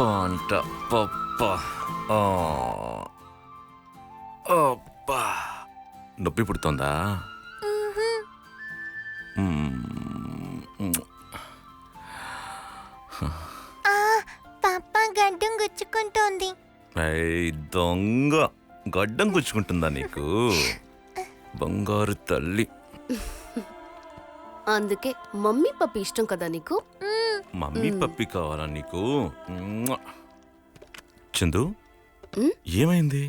అంట పప్ప. అబ్బా, నొప్పి పుడుతోందా? పాప గడ్డం గుచ్చుకుంటోంది. దొంగ, గడ్డం గుచ్చుకుంటుందా నీకు? బంగారు తల్లి. అందుకే మమ్మీ పప్పి ఇష్టం కదా నీకు? మమ్మీ పప్పి కావాలా నీకు? చందు, ఏమైంది?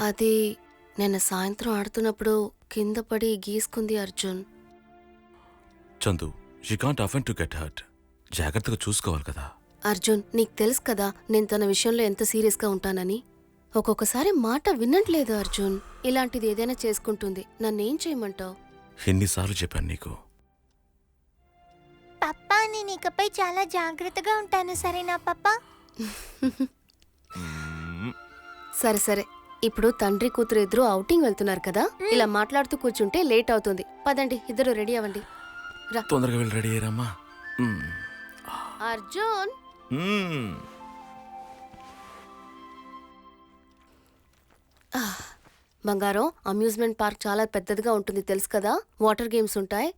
అది నిన్న సాయంత్రం ఆడుతున్నప్పుడు కింద పడి గీసుకుంది Arjun. Chandu, she can't afford to get hurt. జాగ్రత్తగా చూసుకోవాలి కదా. అర్జున్, నీకు తెలుసు కదా నేను తన విషయంలో ఎంత సీరియస్గా ఉంటానని. ఒక్కొక్కసారి మాట వినట్లేదు అర్జున్. ఇలాంటిది ఏదైనా చేసుకుంటుంది. నన్నేం చేయమంటావు? ఎన్నిసార్లు చెప్పాను నీకు? పప్పా, నేను ఇకపై చాలా జాగ్రత్తగా ఉంటాను, సరేనా పప్పా? సరే సరే, ఇప్పుడు తండ్రి కూతురు ఇద్దరు ఔటింగ్ వెళ్తున్నారు కదా, ఇలా మాట్లాడుతూ కూర్చుంటే లేట్ అవుతుంది. పదండి, ఇద్దరు రెడీ అవ్వండి. రా, తొందరగా వెళ్ళి రెడీ అయ్యారమ్మా. అర్జున్. బంగారం, అమ్యూజ్మెంట్ పార్క్ చాలా పెద్దదిగా ఉంటుంది తెలుసు కదా. వాటర్ గేమ్స్ ఉంటాయి.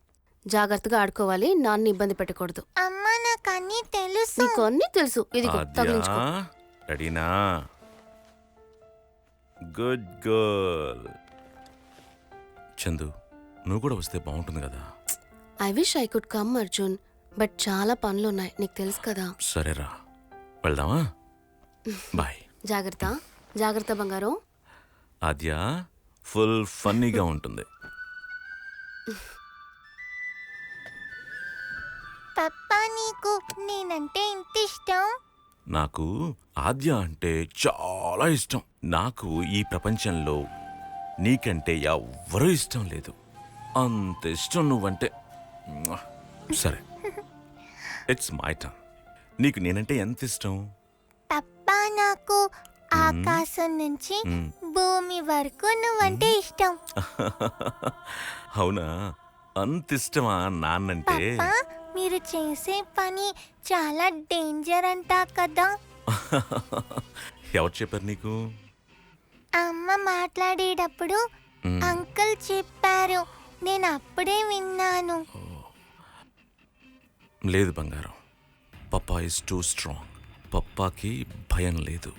జాగ్రత్తగా ఆడుకోవాలి, నాన్న ఇబ్బంది పెట్టకూడదు. అమ్మా, నాకు అన్నీ తెలుసు. నీకు అన్నీ తెలుసు. ఇది తగిలించుకో. రెడీనా? Good girl. చందు, నువ్వు కూడా వస్తే బాగుంటుంది కదా. I wish I could come Arjun, but చాలా పనులున్నాయి, నీకు తెలుసు కదా. సరేరా, వెళ్దామా? బాయ్. జాగ్రత్త జాగ్రత్త బంగారం. ఆద్య, ఫుల్ ఫన్నీగా ఉంటుంది. పప్పా, నీకు నేనంటే ఇంత ఇష్టం? నాకు ఆద్య అంటే చాలా ఇష్టం. నాకు ఈ ప్రపంచంలో నీకంటే ఎవ్వరూ ఇష్టం లేదు. అంత ఇష్టం నువ్వంటే. సరే, ఇట్స్ మై టర్న్. నీకు నేనంటే ఎంత ఇష్టం? పప్పా, నాకు ఆకాశం నుంచి భూమి వరకు నువ్వంటే ఇష్టం. అవునా? అంత ఇష్టమా నాన్నంటే? పప్పా, మీరు చేసే పని చాలా డేంజర్ అంటా కదా. ఎవరు చెప్పారు నీకు? అమ్మ మాట్లాడేటప్పుడు అంకుల్ చెప్పారు, నేను అప్పుడే విన్నాను. లేదు బంగారం, పప్పా ఇస్ టూ స్ట్రాంగ్. పప్పాకి భయం లేదు.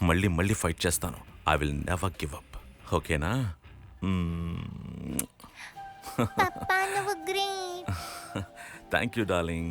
మళ్ళీ మళ్ళీ ఫైట్ చేస్తాను. I will never give up. ఓకేనా? పప్పా, నువ్వు గ్రేట్. Thank you darling.